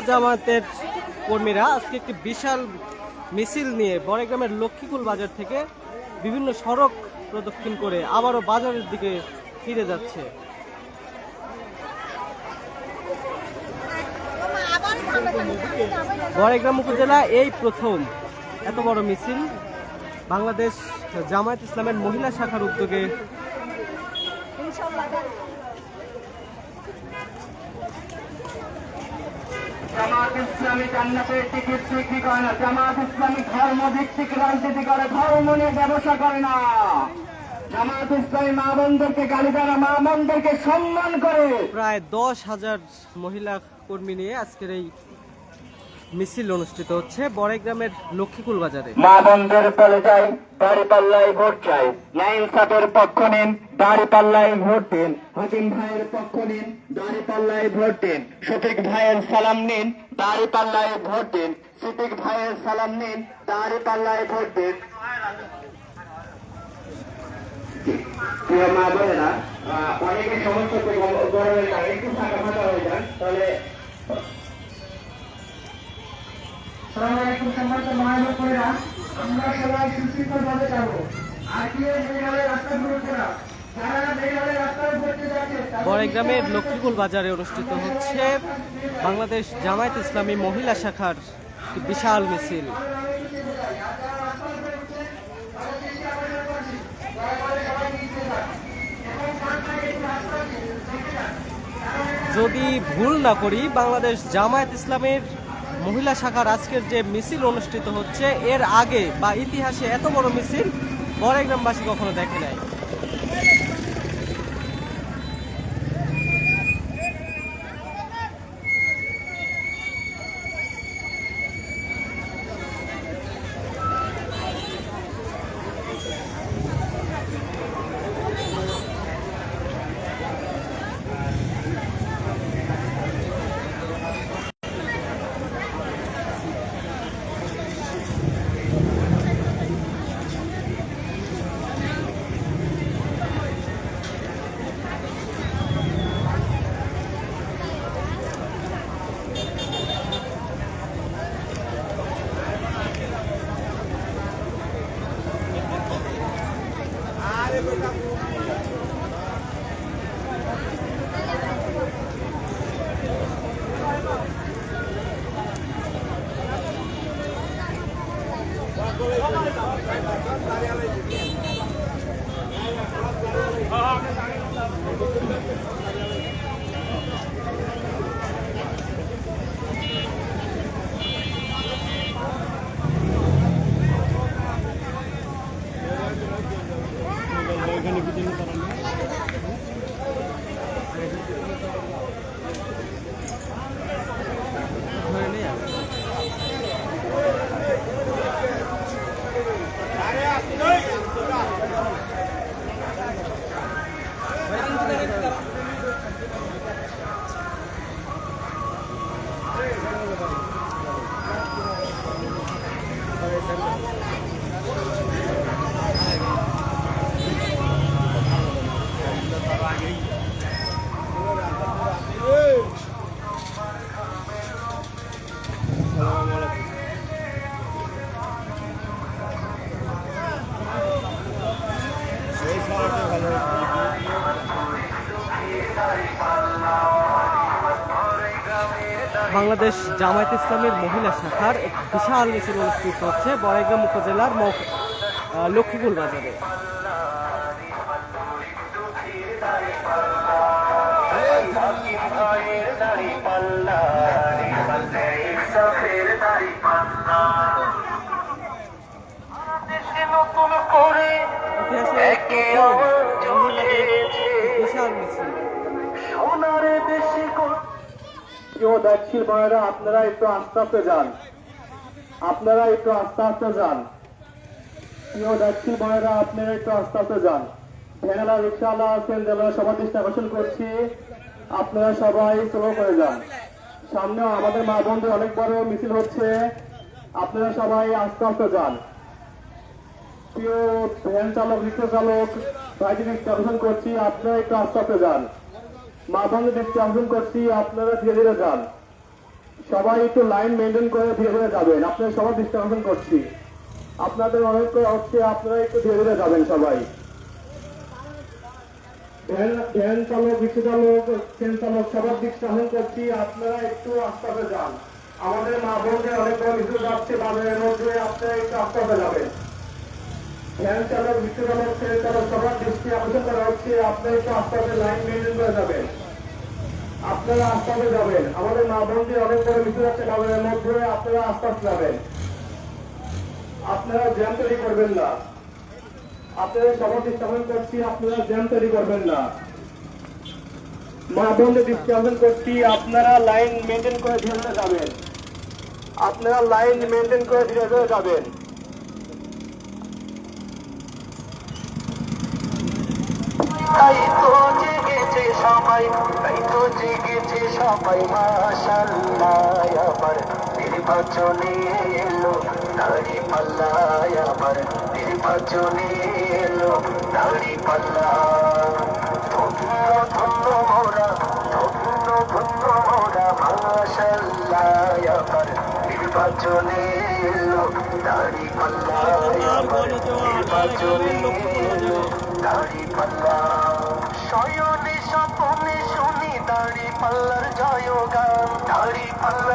জামাতের কর্মীরা আজকে একটি বিশাল মিছিল নিয়ে বড়গ্রামের লক্ষ্মীকুল বাজার থেকে বিভিন্ন সড়ক প্রদক্ষিণ করে আবারও বাজারের দিকে ফিরে যাচ্ছে। বড়গ্রাম উপজেলা এই প্রথম এত বড় মিছিল বাংলাদেশ জামায়াত ইসলামের মহিলা শাখার উদ্যোগে জামাত ইসলামী জান্নাতের টিকিট বিক্রি করে না, জামাত ইসলামী ধর্ম ভিত্তিক রাজনীতি করে, ধর্ম নিয়ে ব্যবসা করে না। জামাত ইসলামী মা বোনদেরকে গালি দেয় না, মা বোনদেরকে সম্মান করে। প্রায় 10,000 মহিলা কর্মী নিয়ে আজকের এই মিছিল অনুষ্ঠিত হচ্ছে বড়গ্রামের লক্ষ্মীকুল বাজারে। মা বোনদের বলে যাই, দাড়ি পাল্লায় ভোট চাই। লাইন সাপের পক্ষ নিন, দাড়ি পাল্লায় ভোট দিন। হাকিম ভাইয়ের পক্ষ নিন, দাড়ি পাল্লায় ভোট দিন। শফিক ভাইয়ের সালাম নিন, দাড়ি পাল্লায় ভোট দিন। সিদ্দিক ভাইয়ের সালাম নিন, দাড়ি পাল্লায় ভোট দিন। প্রিয় মা বোনেরা, অনেকে সমস্ত গরমের কারণে একটু ফাঁকা ফাঁকা হয়ে যান, তাহলে আমরা সবাই সুশৃঙ্খল ভাবে যাবো। আর কি রাস্তা করা বড়গ্রামের লক্ষ্মীকুল বাজারে অনুষ্ঠিত হচ্ছে বাংলাদেশ জামায়াত ইসলামী মহিলা শাখার বিশাল মিছিল। যদি ভুল না করি বাংলাদেশ জামায়াত ইসলামের মহিলা শাখার আজকের যে মিছিল অনুষ্ঠিত হচ্ছে এর আগে বা ইতিহাসে এত বড় মিছিল বড়গ্রামবাসী কখনো দেখে নাই। বাংলাদেশ জামায়াত ইসলামের মহিলা শাখার এক বিশাল মিছিল অনুষ্ঠিত হচ্ছে বড়গ্রাম উপজেলার লক্ষ্মীকুল বাজারে। বিশাল মিছিল। প্রিয় দায়িত্বশীল ভাইয়েরা, আপনারা একটু আস্তে আস্তে যান, আপনারা একটু আস্তে আস্তে যান। প্রিয় দায়িত্বশীল ভাইয়েরা, আপনারা একটু আস্তে আস্তে যান। ভ্যানওয়ালা, রিক্সাওয়ালা আছেন, যারা সবার দৃষ্টি আকর্ষণ করছি, আপনারা সবাই স্লো করে যান। সামনেও আমাদের মা বোনদের অনেক বড় মিছিল হচ্ছে, আপনারা সবাই আস্তে আস্তে যান। প্রিয় ভ্যান চালক, রিক্সা চালক ভাইদের দৃষ্টি আকর্ষণ করছি, আপনারা একটু আস্তে আস্তে যান। মা বোনদের দৃষ্টি আকর্ষণ করছি, আপনারা ধীরে ধীরে যান। সবাই একটু লাইন মেনটেন করে ধীরে ধীরে যাবেন। আপনারা সবাই দৃষ্টি আকর্ষণ করছি, আপনাদের অনেক হচ্ছে, আপনারা একটু ধীরে ধীরে যাবেন সবাই। ভ্যান চালক, রিক্সা চালক, ট্রেন চালক সবার দৃষ্টি আকর্ষণ করছি, আপনারা একটু আস্তে আস্তে যান। আমাদের মা বোনদের অনেক বড় মিছিল যাচ্ছে বাজারের মধ্যে, আপনারা একটু আস্তে আস্তে যাবেন। ভ্যান চালক, রিক্সা চালক, ট্রেন চালক সবার দৃষ্টি আকর্ষণ করা হচ্ছে, আপনারা একটু আস্তে আস্তে লাইন মেনটেন করে যাবেন। আপনারা আস্তে আস্তে যাবেন। আমাদের মা বোনদের অনেক বড় মিছিল যাচ্ছে বাজারের মধ্যে, আপনারা আস্তে আস্তে যাবেন। আপনারা জ্যাম তৈরি করবেন না। আপনারা সবার দৃষ্টি আকর্ষণ করছি, আপনারা জ্যাম তৈরি করবেন না। মা বোনদের দৃষ্টি আকর্ষণ করছি, আপনারা লাইন মেনটেন করে ধীরে ধীরে যাবেন। আপনারা লাইন মেনটেন করে ধীরে ধীরে যাবেন। তাই তো জেগেছে সবাই, তাই তো জেগেছে সবাই, মাশাআল্লাহ আবার নির্বাচনে এলো দাড়ি পাল্লা, আবার নির্বাচনে এলো দাড়ি পাল্লা। ধন্য ধন্য মোরা, ধন্য ধন্য মোরা, মাশাআল্লাহ আবার নির্বাচনে এলো দাড়ি পাল্লা, আবার নির্বাচনে এলো দাড়ি পাল্লা। শয়নে স্বপনে শুনি দাড়ি পাল্লার জয়গান, দাড়ি পাল্লা